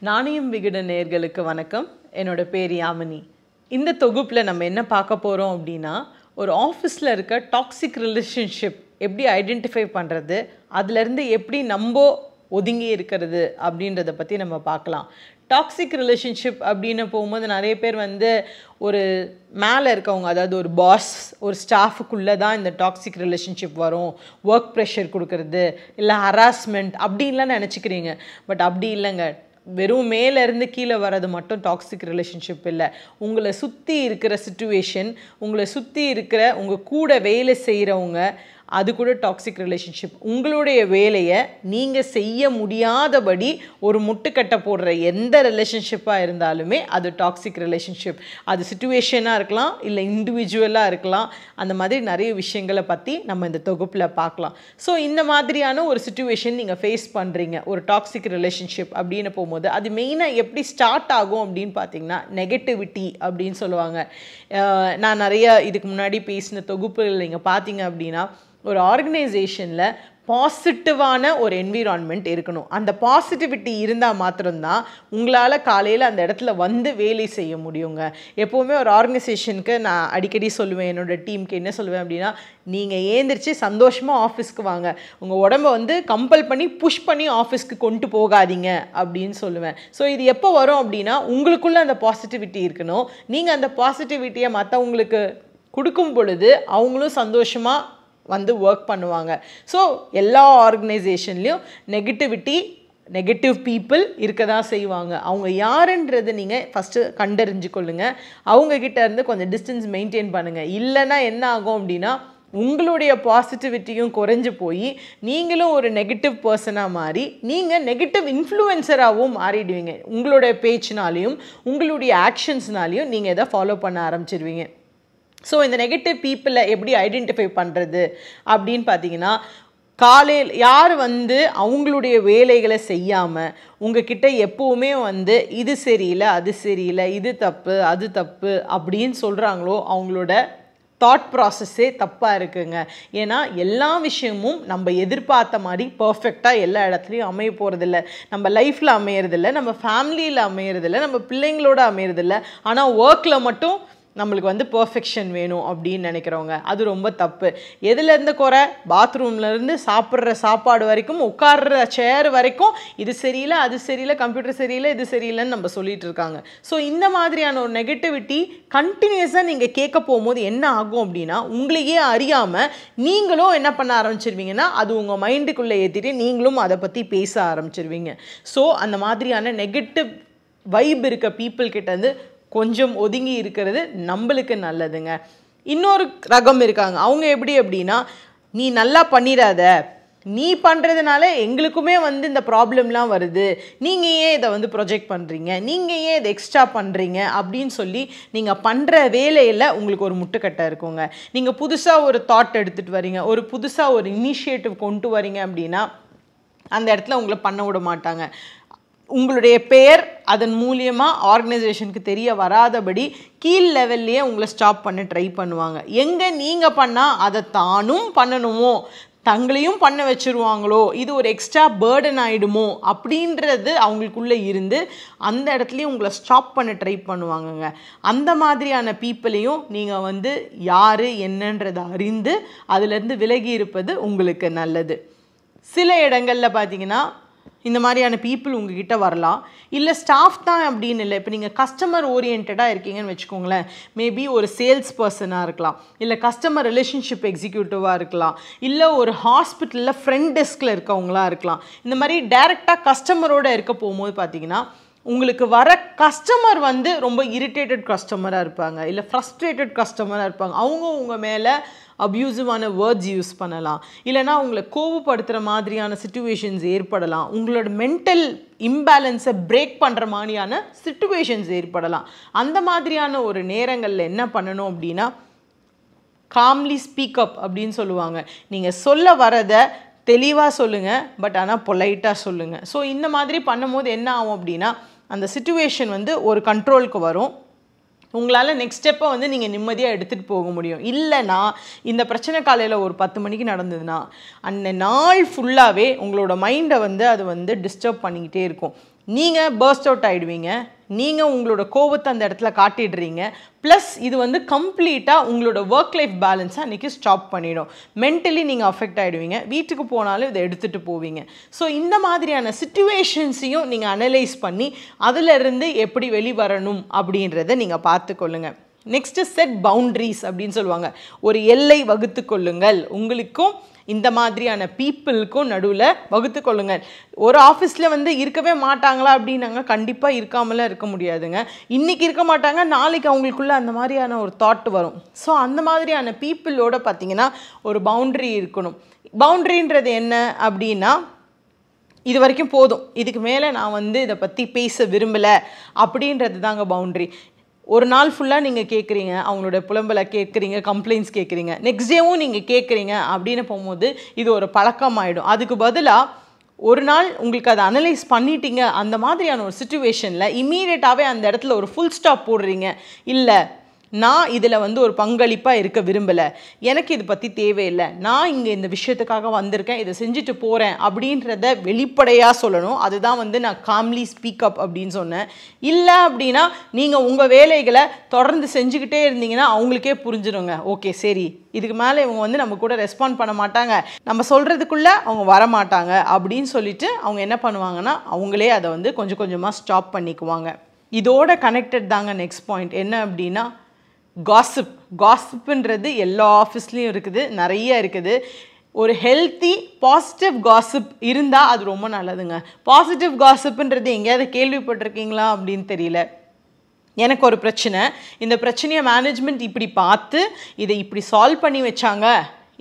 நாணயம் விகட நேயர்களுக்கு வணக்கம். என்னோட பேர் யாமினி. இந்த தொகுப்பில் நம்ம என்ன பார்க்க போகிறோம் அப்படின்னா, ஒரு ஆஃபீஸில் இருக்க டாக்ஸிக் ரிலேஷன்ஷிப் எப்படி ஐடென்டிஃபை பண்ணுறது, அதுலேருந்து எப்படி நம்ம ஒதுங்கி இருக்கிறது அப்படின்றத பற்றி நம்ம பார்க்கலாம். டாக்ஸிக் ரிலேஷன்ஷிப் அப்படின்னு போகும்போது நிறைய பேர் ஒரு மேலே இருக்கவங்க, அதாவது ஒரு பாஸ், ஒரு ஸ்டாஃபுக்குள்ளே தான் இந்த டாக்ஸிக் ரிலேஷன்ஷிப் வரும், ஒர்க் ப்ரெஷர் கொடுக்கறது, இல்லை ஹராஸ்மெண்ட் அப்படின்லாம் நினச்சிக்கிறீங்க. பட் அப்படி இல்லைங்க. வெறும் மேலேருந்து கீழே வர்றது மட்டும் டாக்ஸிக் ரிலேஷன்ஷிப் இல்லை. உங்களை சுற்றி இருக்கிற சிச்சுவேஷன், உங்களை சுற்றி இருக்கிற உங்கள் கூட வேலை செய்கிறவங்க, அது கூட டாக்ஸிக் ரிலேஷன்ஷிப். உங்களுடைய வேலையை நீங்கள் செய்ய முடியாதபடி ஒரு முட்டுக்கட்டை போடுற எந்த ரிலேஷன்ஷிப்பாக இருந்தாலுமே அது டாக்ஸிக் ரிலேஷன்ஷிப். அது சிச்சுவேஷனாக இருக்கலாம், இல்லை இண்டிவிஜுவலாக இருக்கலாம். அந்த மாதிரி நிறைய விஷயங்களை பற்றி நம்ம இந்த தொகுப்பில் பார்க்கலாம். ஸோ இந்த மாதிரியான ஒரு சிச்சுவேஷன் நீங்கள் ஃபேஸ் பண்ணுறீங்க, ஒரு டாக்ஸிக் ரிலேஷன்ஷிப் அப்படின்னு போகும்போது அது மெயினாக எப்படி ஸ்டார்ட் ஆகும் அப்படின்னு பார்த்தீங்கன்னா, நெகட்டிவிட்டி அப்படின்னு சொல்லுவாங்க. நான் நிறைய இதுக்கு முன்னாடி பேசின தொகுப்புகள் நீங்கள் பார்த்தீங்க அப்படின்னா, ஒரு ஆர்கனைசேஷனில் பாசிட்டிவான ஒரு என்விரான்மெண்ட் இருக்கணும். அந்த பாசிட்டிவிட்டி இருந்தால் மாத்திரம்தான் உங்களால் காலையில் அந்த இடத்துல வேலை செய்ய முடியுங்க. எப்போவுமே ஒரு ஆர்கனைசேஷனுக்கு நான் அடிக்கடி சொல்லுவேன், என்னோடய டீமுக்கு என்ன சொல்லுவேன் அப்படின்னா, நீங்கள் ஏந்திரிச்சு சந்தோஷமாக ஆஃபீஸ்க்கு வாங்க, உங்கள் உடம்பை கம்பல் பண்ணி புஷ் பண்ணி ஆஃபீஸ்க்கு கொண்டு போகாதீங்க அப்படின்னு சொல்லுவேன். ஸோ இது எப்போ வரும் அப்படின்னா, உங்களுக்குள்ளே அந்த பாசிட்டிவிட்டி இருக்கணும். நீங்கள் அந்த பாசிட்டிவிட்டியை மற்றவங்களுக்கு கொடுக்கும் பொழுது அவங்களும் சந்தோஷமாக ஒர்க் பண்ணுவாங்க. ஸோ எல்லா ஆர்கனைசேஷன்லேயும் நெகட்டிவ் பீப்புள் இருக்க தான் செய்வாங்க. அவங்க யாருன்றது நீங்கள் ஃபஸ்ட்டு கண்டறிஞ்சிக்கொள்ளுங்க. அவங்கக்கிட்ட இருந்து கொஞ்சம் டிஸ்டன்ஸ் மெயின்டைன் பண்ணுங்கள். இல்லைன்னா என்ன ஆகும் அப்படின்னா, உங்களுடைய பாசிட்டிவிட்டியும் குறைஞ்சி போய் நீங்களும் ஒரு நெகட்டிவ் பர்சனாக மாறி நீங்கள் நெகட்டிவ் இன்ஃப்ளூயன்சராகவும் மாறிடுவீங்க. உங்களுடைய பேச்சினாலையும் உங்களுடைய ஆக்ஷன்ஸ்னாலையும் நீங்கள் எதை ஃபாலோ பண்ண ஆரம்பிச்சிடுவீங்க. ஸோ இந்த நெகட்டிவ் பீப்புளை எப்படி ஐடென்டிஃபை பண்ணுறது அப்படின்னு பார்த்தீங்கன்னா, காலையில் யார் அவங்களுடைய வேலைகளை செய்யாமல் உங்ககிட்ட எப்போவுமே இது சரியில்லை, அது சரியில்லை, இது தப்பு, அது தப்பு அப்படின்னு சொல்கிறாங்களோ, அவங்களோட தாட் ப்ராசஸ்ஸே தப்பாக இருக்குங்க. ஏன்னா எல்லா விஷயமும் நம்ம எதிர்பார்த்த மாதிரி பர்ஃபெக்டாக எல்லா இடத்துலையும் அமைய போகிறதில்ல. நம்ம லைஃப்பில் அமையறதில்ல, நம்ம ஃபேமிலியில் அமையறதில்ல, நம்ம பிள்ளைங்களோட அமையறதில்ல. ஆனால் ஒர்க்கில் மட்டும் நம்மளுக்கு பர்ஃபெக்ஷன் வேணும் அப்படின்னு நினைக்கிறவங்க, அது ரொம்ப தப்பு. எதுலேருந்து குறை? பாத்ரூம்லேருந்து சாப்பிட்ற சாப்பாடு வரைக்கும், உட்கார்ற சேர் வரைக்கும் இது சரியில்லை, அது சரியில்லை, கம்ப்யூட்டர் சரியில்லை, இது சரியில்லைன்னு நம்ம சொல்லிட்டு இருக்காங்க. ஸோ இந்த மாதிரியான ஒரு நெகட்டிவிட்டி கண்டினியூஸாக நீங்கள் கேட்க போகும்போது என்ன ஆகும் அப்படின்னா, உங்களையே அறியாமல் நீங்களும் என்ன பண்ண ஆரம்பிச்சிருவீங்கன்னா, அது உங்கள் மைண்டுக்குள்ளே ஏற்றிட்டு நீங்களும் அதை பற்றி பேச ஆரம்பிச்சிருவீங்க. ஸோ அந்த மாதிரியான நெகட்டிவ் வைப் இருக்க பீப்புள் கிட்டேருந்து கொஞ்சம் ஒதுங்கி இருக்கிறது நம்மளுக்கு நல்லதுங்க. இன்னொரு ரகம் இருக்காங்க. அவங்க எப்படி அப்படின்னா, நீ நல்லா பண்ணிடாத, நீ பண்ணுறதுனால எங்களுக்குமே இந்த ப்ராப்ளம்லாம் வருது, நீங்கள் ஏன் இதை ப்ரொஜெக்ட் பண்ணுறீங்க, நீங்கள் ஏன் இதை எக்ஸ்ட்ரா பண்ணுறீங்க அப்படின்னு சொல்லி நீங்கள் பண்ணுற வேலையில் உங்களுக்கு ஒரு முட்டுக்கட்டை இருக்குங்க. நீங்கள் புதுசாக ஒரு தாட் எடுத்துகிட்டு வரீங்க, ஒரு புதுசாக ஒரு இனிஷியேட்டிவ் கொண்டு வரீங்க அப்படின்னா அந்த இடத்துல உங்களை பண்ண விட மாட்டாங்க. உங்களுடைய பெயர் அதன் மூலியமாக ஆர்கனைசேஷனுக்கு தெரிய வராதபடி கீழ் லெவல்லையே உங்களை ஸ்டாப் பண்ண ட்ரை பண்ணுவாங்க. எங்கே நீங்கள் பண்ணால் அதை தானும் பண்ணணுமோ, தங்களையும் பண்ண வச்சுருவாங்களோ, இது ஒரு எக்ஸ்ட்ரா பேர்டன் ஆகிடுமோ அப்படின்றது அவங்களுக்குள்ளே இருந்து அந்த இடத்துலையும் உங்களை ஸ்டாப் பண்ண ட்ரை பண்ணுவாங்கங்க. அந்த மாதிரியான பீப்புளையும் நீங்கள் யார் என்னன்றதை அறிந்து அதிலேருந்து விலகி இருப்பது உங்களுக்கு நல்லது. சில இடங்களில் பார்த்தீங்கன்னா இந்த மாதிரியான பீப்புள் உங்ககிட்ட வரலாம். இல்லை ஸ்டாஃப் தான் அப்படின்னு இல்லை, இப்போ நீங்கள் கஸ்டமர் ஓரியன்டாக இருக்கீங்கன்னு வச்சுக்கோங்களேன். மேபி ஒரு சேல்ஸ் பர்சனாக இருக்கலாம், இல்லை கஸ்டமர் ரிலேஷன்ஷிப் எக்ஸிக்யூட்டிவாக இருக்கலாம், இல்லை ஒரு ஹாஸ்பிட்டலில் ஃப்ரண்ட் டெஸ்கில் இருக்கவங்களாக இருக்கலாம். இந்த மாதிரி டைரெக்டாக கஸ்டமரோடு இருக்க போகும்போது பார்த்தீங்கன்னா, உங்களுக்கு வர கஸ்டமர் ரொம்ப இரிட்டேட்டட் கஸ்டமராக இருப்பாங்க, இல்லை ஃப்ரஸ்ட்ரேட்டட் கஸ்டமராக இருப்பாங்க. அவங்க உங்கள் மேலே அப்யூசிவான வேர்ட்ஸ் யூஸ் பண்ணலாம், இல்லைனா உங்களை கோபப்படுத்துகிற மாதிரியான சிச்சுவேஷன்ஸ் ஏற்படலாம், உங்களோட மென்டல் இம்பேலன்ஸை பிரேக் பண்ணுற மாதிரியான சிச்சுவேஷன்ஸ் ஏற்படலாம். அந்த மாதிரியான ஒரு நேரங்களில் என்ன பண்ணணும் அப்படின்னா, காம்லி ஸ்பீக்கப் அப்படின்னு சொல்லுவாங்க. நீங்கள் சொல்ல வரதை தெளிவாக சொல்லுங்கள், பட் ஆனால் பொலைட்டாக சொல்லுங்கள். ஸோ இந்த மாதிரி பண்ணும்போது என்ன ஆகும் அப்படின்னா, அந்த சிச்சுவேஷன் ஒரு கண்ட்ரோலுக்கு வரும். உங்களால் நெக்ஸ்ட் ஸ்டெப்பை நீங்கள் நிம்மதியாக எடுத்துகிட்டு போக முடியும். இல்லைனா இந்த பிரச்சனை காலையில் ஒரு 10 மணிக்கு நடந்ததுன்னா அந்த நாள் ஃபுல்லாகவே உங்களோட மைண்டை அது டிஸ்டர்ப் பண்ணிக்கிட்டே இருக்கும். நீங்கள் பர்ஸ்ட் அவுட் ஆகிடுவீங்க, நீங்கள் உங்களோட கோவத்தை அந்த இடத்துல காட்டிடுறீங்க. ப்ளஸ் இது வந்து கம்ப்ளீட்டாக உங்களோட ஒர்க் லைஃப் பேலன்ஸை அன்றைக்கி ஸ்டாப் பண்ணிடும். மென்டலி நீங்கள் அஃபெக்ட் ஆகிடுவீங்க. வீட்டுக்கு போனாலும் இதை எடுத்துகிட்டு போவீங்க. ஸோ இந்த மாதிரியான சிச்சுவேஷன்ஸையும் நீங்கள் அனலைஸ் பண்ணி அதிலிருந்து எப்படி வெளிவரணும் அப்படின்றத நீங்கள் பார்த்துக்கொள்ளுங்க. நெக்ஸ்ட்டு செட் பவுண்ட்ரிஸ் அப்படின்னு சொல்லுவாங்க. ஒரு எல்லை வகுத்து கொள்ளுங்கள். உங்களுக்கும் இந்த மாதிரியான பீப்புளுக்கும் நடுவில் வகுத்து கொள்ளுங்கள். ஒரு ஆஃபீஸில் வந்து இருக்கவே மாட்டாங்களா அப்படின்னாங்க, கண்டிப்பாக இருக்காமலாம் இருக்க முடியாதுங்க. இன்றைக்கி இருக்க மாட்டாங்க, நாளைக்கு அவங்களுக்குள்ள அந்த மாதிரியான ஒரு தாட் வரும். ஸோ அந்த மாதிரியான பீப்புளோட பார்த்திங்கன்னா ஒரு பவுண்ட்ரி இருக்கணும். பவுண்ட்ரின்றது என்ன அப்படின்னா, இது வரைக்கும் போதும், இதுக்கு மேலே நான் வந்து இதை பற்றி பேச விரும்பலை அப்படின்றது தாங்க பவுண்ட்ரி. ஒரு நாள் ஃபுல்லாக நீங்கள் கேட்குறீங்க, அவங்களோட புலம்பலை கேட்குறீங்க, கம்ப்ளைண்ட்ஸ் கேட்குறீங்க, நெக்ஸ்ட் டேவும் நீங்கள் கேட்குறீங்க அப்படின்னு போகும்போது இது ஒரு பழக்கமாயிடும். அதுக்கு பதிலாக ஒரு நாள் உங்களுக்கு அதை அனலைஸ் பண்ணிட்டீங்க, அந்த மாதிரியான ஒரு சிச்சுவேஷனில் இம்மீடியட்டாகவே அந்த இடத்துல ஒரு ஃபுல் ஸ்டாப் போடுறீங்க. இல்லை, நான் இதில் வந்து ஒரு பங்களிப்பாக இருக்க விரும்பலை, எனக்கு இது பற்றி தேவையில்லை, நான் இங்கே இந்த விஷயத்துக்காக வந்திருக்கேன், இதை செஞ்சுட்டு போகிறேன் அப்படின்றத வெளிப்படையாக சொல்லணும். அதுதான் வந்து நான் காம்லி ஸ்பீக்கப் அப்படின்னு சொன்னேன். இல்லை அப்படின்னா நீங்கள் உங்கள் வேலைகளை தொடர்ந்து செஞ்சுக்கிட்டே இருந்தீங்கன்னா அவங்களுக்கே புரிஞ்சிடுங்க, ஓகே சரி இதுக்கு மேலே இவங்க வந்து நம்ம கூட ரெஸ்பாண்ட் பண்ண மாட்டாங்க, நம்ம சொல்கிறதுக்குள்ளே அவங்க வரமாட்டாங்க அப்படின்னு சொல்லிட்டு அவங்க என்ன பண்ணுவாங்கன்னா அவங்களே அதை வந்து கொஞ்சம் கொஞ்சமாக ஸ்டாப் பண்ணிக்குவாங்க. இதோட கனெக்டட் தாங்க நெக்ஸ்ட் பாயிண்ட். என்ன அப்படின்னா காசிப்ன்றது எல்லா ஆஃபீஸ்லேயும் இருக்குது, நிறைய இருக்குது. ஒரு ஹெல்த்தி பாசிட்டிவ் காசிப் இருந்தால் அது ரொம்ப நல்லதுங்க. பாசிட்டிவ் காசிப்ன்றது எங்கேயாவது கேள்விப்பட்டிருக்கீங்களா அப்படின்னு தெரியல. எனக்கு ஒரு பிரச்சனை, இந்த பிரச்சனையை மேனேஜ்மெண்ட் இப்படி பார்த்து இதை இப்படி சால்வ் பண்ணி வச்சாங்க,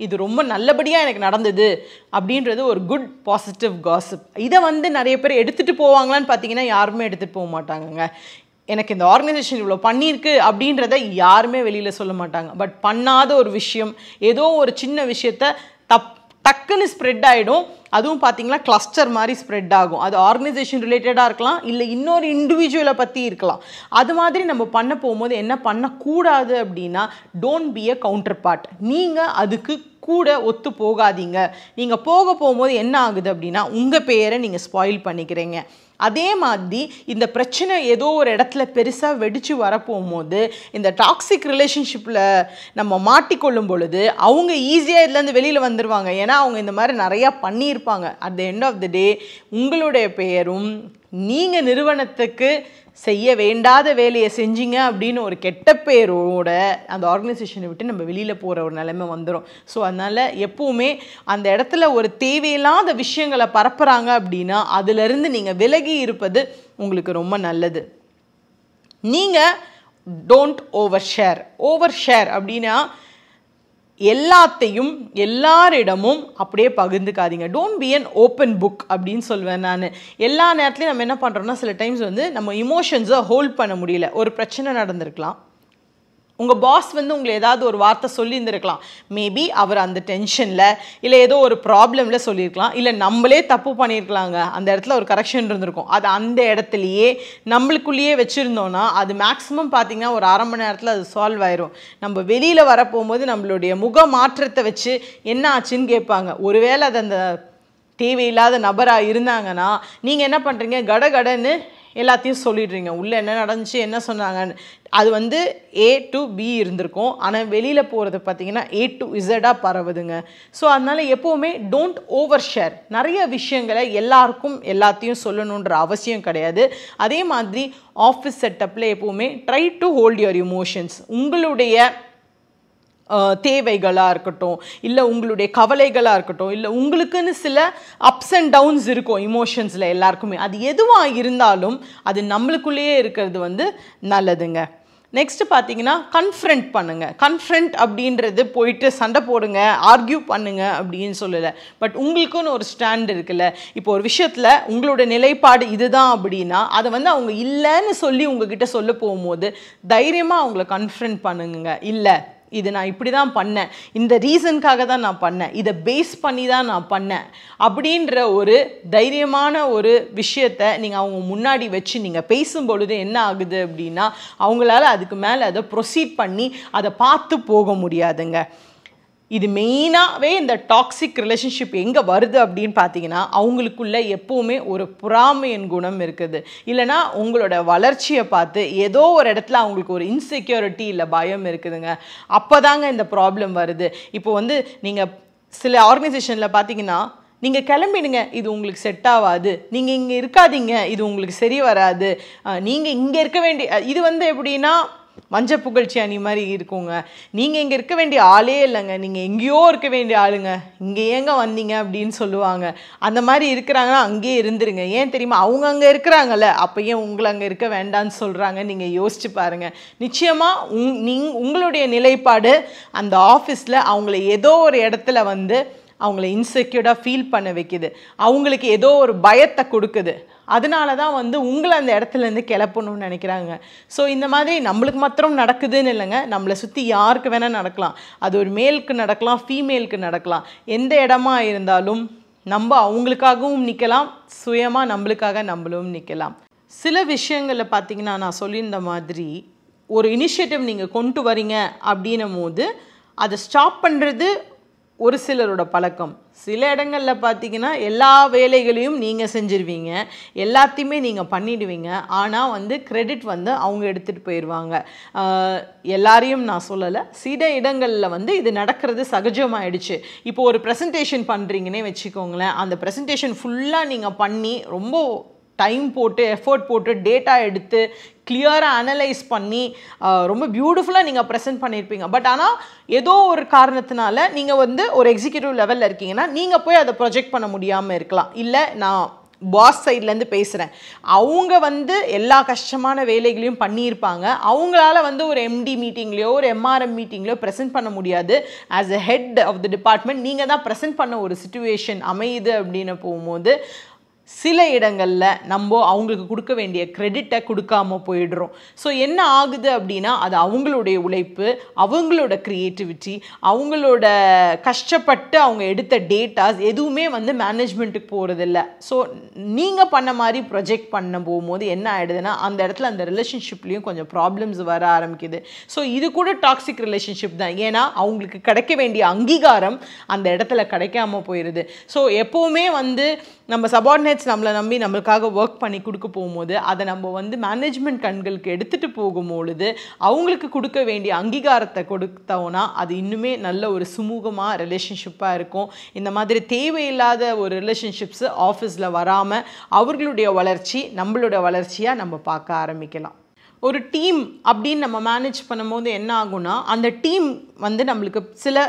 இது ரொம்ப நல்லபடியாக எனக்கு நடந்தது அப்படின்றது ஒரு குட் பாசிட்டிவ் காசிப். இதை வந்து நிறைய பேர் எடுத்துகிட்டு போவாங்களான்னு பார்த்தீங்கன்னா யாருமே எடுத்துகிட்டு போக மாட்டாங்கங்க. எனக்கு இந்த ஆர்கனைசேஷன் இவ்வளோ பண்ணியிருக்கு அப்படின்றத யாருமே வெளியில் சொல்ல மாட்டாங்க. பட் பண்ணாத ஒரு விஷயம், ஏதோ ஒரு சின்ன விஷயத்த டக்குன்னு ஸ்ப்ரெட் ஆகிடும். அதுவும் பார்த்தீங்கன்னா கிளஸ்டர் மாதிரி ஸ்ப்ரெட் ஆகும். அது ஆர்கனைசேஷன் ரிலேட்டடாக இருக்கலாம், இல்லை இன்னொரு இண்டிவிஜுவலை பற்றி இருக்கலாம். அது மாதிரி நம்ம பண்ண போகும்போது என்ன பண்ணக்கூடாது அப்படின்னா, don't be a counterpart. நீங்கள் அதுக்கு கூட ஒத்து போகாதீங்க. நீங்கள் போகும்போது என்ன ஆகுது அப்படின்னா உங்கள் பேரை நீங்கள் ஸ்பாயில் பண்ணிக்கிறீங்க. அதே மாதிரி இந்த பிரச்சனை ஏதோ ஒரு இடத்துல பெருசாக வெடித்து வரப்போகும்போது இந்த டாக்ஸிக் ரிலேஷன்ஷிப்பில் நம்ம மாட்டிக்கொள்ளும் பொழுது அவங்க ஈஸியாக இதுலேருந்து வெளியில் வந்துடுவாங்க. ஏன்னா அவங்க இந்த மாதிரி நிறையா பண்ணியிருப்பாங்க. At the end of the day உங்களுடைய பெயரும் நீங்கள் நிறுவனத்துக்கு செய்ய வேண்டாத வேலையை செஞ்சீங்க அப்படின்னு ஒரு கெட்ட பேரோட அந்த ஆர்கனைசேஷனை விட்டு நம்ம வெளியில் போகிற ஒரு நிலைமை வந்துடும். ஸோ அதனால் எப்போவுமே அந்த இடத்துல ஒரு தேவையில்லாத விஷயங்களை பரப்புகிறாங்க அப்படின்னா அதிலிருந்து நீங்கள் விலகி இருப்பது உங்களுக்கு ரொம்ப நல்லது. நீங்கள் டோன்ட் ஓவர் ஷேர் அப்படின்னா எல்லாத்தையும் எல்லாரிடமும் அப்படியே பகிர்ந்துக்காதீங்க. Don't be an open book அப்படின்னு சொல்வேன் நான். எல்லா நேரத்துலையும் நம்ம என்ன பண்ணுறோம்னா சில டைம்ஸ் வந்து நம்ம இமோஷன்ஸை ஹோல்ட் பண்ண முடியல. ஒரு பிரச்சனை நடந்திருக்கலாம், உங்கள் பாஸ் வந்து உங்களை ஏதாவது ஒரு வார்த்தை சொல்லியிருந்திருக்கலாம். மேபி அவர் அந்த டென்ஷனில் இல்லை ஏதோ ஒரு ப்ராப்ளமில் சொல்லியிருக்கலாம், இல்லை நம்மளே தப்பு பண்ணியிருக்கலாங்க, அந்த இடத்துல ஒரு கரெக்ஷன் இருந்திருக்கும். அது அந்த இடத்துலையே நம்மளுக்குள்ளேயே வச்சுருந்தோன்னா அது மேக்ஸிமம் பார்த்திங்கன்னா ஒரு அரை மணி நேரத்தில் அது சால்வ் ஆயிரும். நம்ம வெளியில் வரப்போகும்போது நம்மளுடைய முக மாற்றத்தை வச்சு என்ன ஆச்சுன்னு கேட்பாங்க. ஒருவேளை அது அந்த தேவையில்லாத நபராக இருந்தாங்கன்னா நீங்கள் என்ன பண்ணுறீங்க, கடன்னு எல்லாத்தையும் சொல்லிடுறீங்க. உள்ளே என்ன நடந்துச்சு, என்ன சொன்னாங்கன்னு. அது வந்து A to B இருந்திருக்கும், ஆனால் வெளியில் போகிறது பார்த்திங்கன்னா A to Z பரவுதுங்க. ஸோ அதனால் எப்போவுமே டோன்ட் ஓவர் ஷேர். நிறைய விஷயங்களை எல்லாருக்கும் எல்லாத்தையும் சொல்லணுன்ற அவசியம் கிடையாது. அதே மாதிரி ஆஃபீஸ் செட்டப்பில் எப்போவுமே try to hold your emotions. உங்களுடைய தேவைகளாக இருக்கட்டும், இல்லை உங்களுடைய கவலைகளாக இருக்கட்டும், இல்லை உங்களுக்குன்னு சில அப்ஸ் அண்ட் டவுன்ஸ் இருக்கும் இமோஷன்ஸில் எல்லாருக்குமே. அது எதுவாக இருந்தாலும் அது நம்மளுக்குள்ளேயே இருக்கிறது வந்து நல்லதுங்க. நெக்ஸ்ட்டு பார்த்தீங்கன்னா கன்ஃப்ரண்ட் பண்ணுங்கள். கன்ஃப்ரண்ட் அப்படின்றது போயிட்டு சண்டை போடுங்க, ஆர்கியூ பண்ணுங்க அப்படின்னு சொல்லலை. பட் உங்களுக்குன்னு ஒரு ஸ்டாண்ட் இருக்குல்ல. இப்போ ஒரு விஷயத்தில் உங்களோட நிலைப்பாடு இதுதான் அப்படின்னா அதை வந்து அவங்க இல்லைன்னு சொல்லி உங்ககிட்ட சொல்ல போகும்போது தைரியமாக அவங்கள கன்ஃப்ரண்ட் பண்ணுங்க. இல்லை, இது நான் இப்படி தான் பண்ணேன், இந்த ரீசனுக்காக தான் நான் பண்ணேன், இதை பேஸ் பண்ணி தான் நான் பண்ணேன் அப்படின்ற ஒரு தைரியமான ஒரு விஷயத்தை நீங்கள் அவங்க முன்னாடி வச்சு நீங்கள் பேசும்பொழுது என்ன ஆகுது அப்படின்னா அவங்களால அதுக்கு மேலே அதை ப்ரொசீட் பண்ணி அதை பார்த்து போக முடியாதுங்க. இது மெயினாகவே இந்த டாக்ஸிக் ரிலேஷன்ஷிப் எங்கே வருது அப்படின்னு பார்த்தீங்கன்னா, அவங்களுக்குள்ள எப்போவுமே ஒரு பொறாமையின் குணம் இருக்குது. இல்லைனா உங்களோட வளர்ச்சியை பார்த்து ஏதோ ஒரு இடத்துல அவங்களுக்கு ஒரு இன்செக்யூரிட்டி இல்லை பயம் இருக்குதுங்க. அப்போ தாங்க இந்த ப்ராப்ளம் வருது. இப்போ வந்து நீங்கள் சில ஆர்கனைசேஷனில் பார்த்தீங்கன்னா, நீங்கள் கிளம்பிடுங்க, இது உங்களுக்கு செட் ஆகாது, நீங்கள் இங்கே இருக்காதீங்க, இது உங்களுக்கு சரி வராது, நீங்கள் இங்கே இருக்க வேண்டிய இது வந்து எப்படின்னா மஞ்சள் புகழ்ச்சி அணி மாதிரி இருக்குங்க. நீங்கள் இங்கே இருக்க வேண்டிய ஆளே இல்லைங்க, நீங்கள் எங்கேயோ இருக்க வேண்டிய ஆளுங்க, இங்கே ஏங்க வந்தீங்க அப்படின்னு சொல்லுவாங்க. அந்த மாதிரி இருக்கிறாங்கன்னா அங்கேயே இருந்துருங்க. ஏன் தெரியுமா, அவங்க அங்கே இருக்கிறாங்கல்ல, அப்போ ஏன் உங்களை அங்கே இருக்க வேண்டான்னு சொல்கிறாங்க? நீங்கள் யோசிச்சு பாருங்கள். நிச்சயமாக உங்களுடைய நிலைப்பாடு அந்த ஆஃபீஸில் அவங்கள ஏதோ ஒரு இடத்துல வந்து அவங்கள இன்செக்யூர்டாக ஃபீல் பண்ண வைக்குது, அவங்களுக்கு ஏதோ ஒரு பயத்தை கொடுக்குது. அதனால தான் வந்து உங்களை அந்த இடத்துலேருந்து கிளப்பணும்னு நினைக்கிறாங்க. ஸோ இந்த மாதிரி நம்மளுக்கு மாத்திரம் நடக்குதுன்னு இல்லைங்க, நம்மளை சுற்றி யாருக்கு வேணால் நடக்கலாம். அது ஒரு மேலுக்கு நடக்கலாம், ஃபீமேலுக்கு நடக்கலாம். எந்த இடமா இருந்தாலும் நம்ம அவங்களுக்காகவும் நிற்கலாம், சுயமாக நம்மளுக்காக நம்மளும் நிற்கலாம். சில விஷயங்களில் பார்த்திங்கன்னா, நான் சொல்லியிருந்த மாதிரி ஒரு இனிஷியேட்டிவ் நீங்கள் கொண்டு வரீங்க அப்படின்னும் போது அதை ஸ்டாப் பண்ணுறது ஒரு சிலரோட பழக்கம். சில இடங்களில் பார்த்தீங்கன்னா எல்லா வேலைகளையும் நீங்கள் செஞ்சுருவீங்க, எல்லாத்தையுமே நீங்கள் பண்ணிடுவீங்க. ஆனால் வந்து கிரெடிட் வந்து அவங்க எடுத்துகிட்டு போயிடுவாங்க. எல்லாரையும் நான் சொல்லலை, சில இடங்களில் வந்து இது நடக்கிறது சகஜமாகிடுச்சு. இப்போ ஒரு ப்ரெசன்டேஷன் பண்ணுறீங்கன்னே வச்சுக்கோங்களேன், அந்த ப்ரெசன்டேஷன் ஃபுல்லாக நீங்கள் பண்ணி ரொம்ப டைம் போட்டு எஃபர்ட் போட்டு டேட்டா எடுத்து கிளியராக அனலைஸ் பண்ணி ரொம்ப பியூட்டிஃபுல்லாக நீங்கள் ப்ரெசென்ட் பண்ணியிருப்பீங்க. பட் ஆனால் ஏதோ ஒரு காரணத்தினால நீங்கள் வந்து ஒரு எக்ஸிக்யூட்டிவ் லெவலில் இருக்கீங்கன்னா நீங்கள் போய் அதை ப்ரொஜெக்ட் பண்ண முடியாமல் இருக்கலாம். இல்லை, நான் பாஸ் சைட்லேருந்து பேசுகிறேன், அவங்க வந்து எல்லா கஷ்டமான வேலைகளையும் பண்ணியிருப்பாங்க, அவங்களால வந்து ஒரு எம்டி மீட்டிங்லேயோ ஒரு எம்ஆர்எம் மீட்டிங்லேயோ ப்ரெசென்ட் பண்ண முடியாது. As a head of the department நீங்கள் தான் ப்ரெசென்ட் பண்ண ஒரு சிச்சுவேஷன் அமையுது அப்படின்னு போகும்போது சில இடங்களில் நம்ம அவங்களுக்கு கொடுக்க வேண்டிய கிரெடிட்டை கொடுக்காம போயிடுறோம். ஸோ என்ன ஆகுது அப்படின்னா, அது அவங்களுடைய உழைப்பு, அவங்களோட க்ரியேட்டிவிட்டி, அவங்களோட கஷ்டப்பட்டு அவங்க எடுத்த டேட்டாஸ் எதுவுமே வந்து மேனேஜ்மெண்ட்டுக்கு போகிறதில்ல. ஸோ நீங்கள் பண்ண மாதிரி ப்ரொஜெக்ட் பண்ண போகும்போது என்ன ஆகிடுதுன்னா, அந்த இடத்துல அந்த ரிலேஷன்ஷிப்லேயும் கொஞ்சம் ப்ராப்ளம்ஸ் வர ஆரம்பிக்குது. ஸோ இது கூட டாக்ஸிக் ரிலேஷன்ஷிப் தான். ஏன்னா அவங்களுக்கு கிடைக்க வேண்டிய அங்கீகாரம் அந்த இடத்துல கிடைக்காம போயிடுது. ஸோ எப்போவுமே வந்து நம்ம சபார்டினேட்ஸ் நம்மளை நம்பி நம்மளுக்காக ஒர்க் பண்ணி கொடுக்க போகும்போது அதை நம்ம வந்து மேனேஜ்மெண்ட் கண்களுக்கு எடுத்துகிட்டு போகும்பொழுது அவங்களுக்கு கொடுக்க வேண்டிய அங்கீகாரத்தை கொடுத்தோன்னா அது இன்னுமே நல்ல ஒரு சுமூகமாக ரிலேஷன்ஷிப்பாக இருக்கும். இந்த மாதிரி தேவையில்லாத ஒரு ரிலேஷன்ஷிப்ஸு ஆஃபீஸில் வராமல் அவர்களுடைய வளர்ச்சி நம்மளோட வளர்ச்சியாக நம்ம பார்க்க ஆரம்பிக்கலாம். ஒரு டீம் அப்படின்னு நம்ம மேனேஜ் பண்ணும்போது என்ன ஆகும்னா, அந்த டீம் வந்து நம்மளுக்கு சில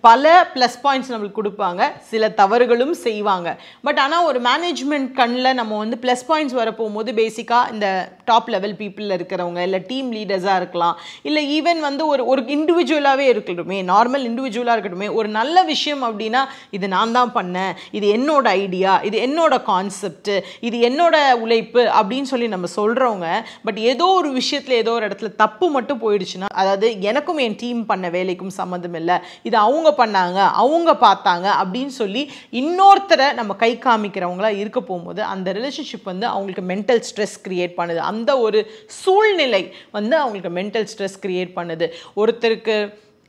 பல ப்ளஸ் பாயிண்ட்ஸ் நம்மளுக்கு கொடுப்பாங்க, சில தவறுகளும் செய்வாங்க. பட் ஆனால் ஒரு மேனேஜ்மெண்ட் கண்ணில் நம்ம வந்து ப்ளஸ் பாயிண்ட்ஸ் வர போகும்போது பேசிக்காக இந்த டாப் லெவல் பீப்புளில் இருக்கிறவங்க, இல்லை டீம் லீடர்ஸாக இருக்கலாம், இல்லை ஈவன் வந்து ஒரு இண்டிவிஜுவலாகவே இருக்கட்டுமே, நார்மல் இண்டிவிஜுவலாக இருக்கட்டுமே, ஒரு நல்ல விஷயம் அப்படின்னா இது நான் தான் பண்ணேன், இது என்னோட ஐடியா, இது என்னோட கான்செப்ட், இது என்னோட உழைப்பு அப்படின்னு சொல்லி நம்ம சொல்கிறவங்க. பட் ஏதோ ஒரு விஷயத்தில் ஏதோ ஒரு இடத்துல தப்பு மட்டும் போயிடுச்சுன்னா, அதாவது எனக்கும் என் டீம் பண்ண வேலைக்கும் சம்மந்தம் இல்லை, இது அவங்க பண்ணாங்க, அவங்க பார்த்தாங்க அப்படின்னு சொல்லி இன்னொருத்தரை நம்ம கை காமிக்கிறவங்களா இருக்க போகும்போது அந்த ரிலேஷன்ஷிப் வந்து அவங்களுக்கு மென்டல் ஸ்ட்ரெஸ் கிரியேட் பண்ணுது. அந்த ஒரு சூழ்நிலை வந்து அவங்களுக்கு மென்டல் ஸ்ட்ரெஸ் கிரியேட் பண்ணுது. ஒருத்தருக்கு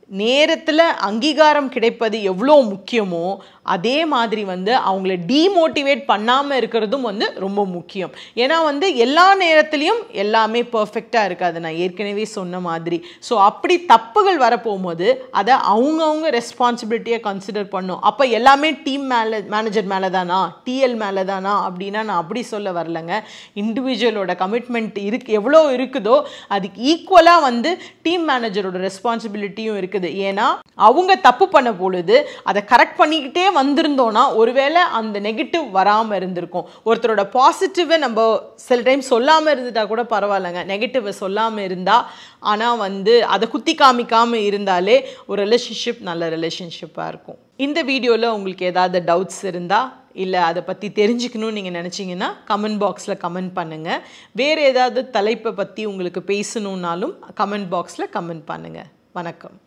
நேரத்தில் அங்கீகாரம் கிடைப்பது எவ்வளோ முக்கியமோ அதே மாதிரி வந்து அவங்கள டீமோட்டிவேட் பண்ணாமல் இருக்கிறதும் வந்து ரொம்ப முக்கியம். ஏன்னா வந்து எல்லா நேரத்துலையும் எல்லாமே பர்ஃபெக்டாக இருக்காது, நான் ஏற்கனவே சொன்ன மாதிரி. ஸோ அப்படி தப்புகள் வரப்போகும்போது அதை அவங்கவுங்க ரெஸ்பான்சிபிலிட்டியாக கன்சிடர் பண்ணும். அப்போ எல்லாமே டீம் மேனேஜர் மேலே தானா, டிஎல் மேலே தானா அப்படின்னா நான் அப்படி சொல்ல வரலைங்க. இண்டிவிஜுவலோட கமிட்மெண்ட் எவ்வளோ இருக்குதோ அதுக்கு ஈக்குவலாக வந்து டீம் மேனேஜரோட ரெஸ்பான்சிபிலிட்டியும் இருக்குது. ஏன்னா அவங்க தப்பு பண்ண பொழுது அதை கரெக்ட் பண்ணிக்கிட்டே வந்திருந்தோம்னா ஒருவேளை அந்த நெகட்டிவ் வராமல் இருந்திருக்கும். ஒருத்தரோட பாசிட்டிவை நம்ம சில டைம் சொல்லாமல் இருந்துட்டா கூட பரவாயில்லைங்க, நெகட்டிவை சொல்லாமல் இருந்தால், ஆனால் வந்து அதை குத்தி காமிக்காமல் இருந்தாலே ஒரு ரிலேஷன்ஷிப் நல்ல ரிலேஷன்ஷிப்பாக இருக்கும். இந்த வீடியோவில் உங்களுக்கு ஏதாவது டவுட்ஸ் இருந்தால் இல்லை அதை பற்றி தெரிஞ்சுக்கணும்னு நீங்கள் நினச்சிங்கன்னா கமெண்ட் பாக்ஸில் கமெண்ட் பண்ணுங்கள். வேறு ஏதாவது தலைப்பை பற்றி உங்களுக்கு பேசணுன்னாலும் கமெண்ட் பாக்ஸில் கமெண்ட் பண்ணுங்கள். வணக்கம்.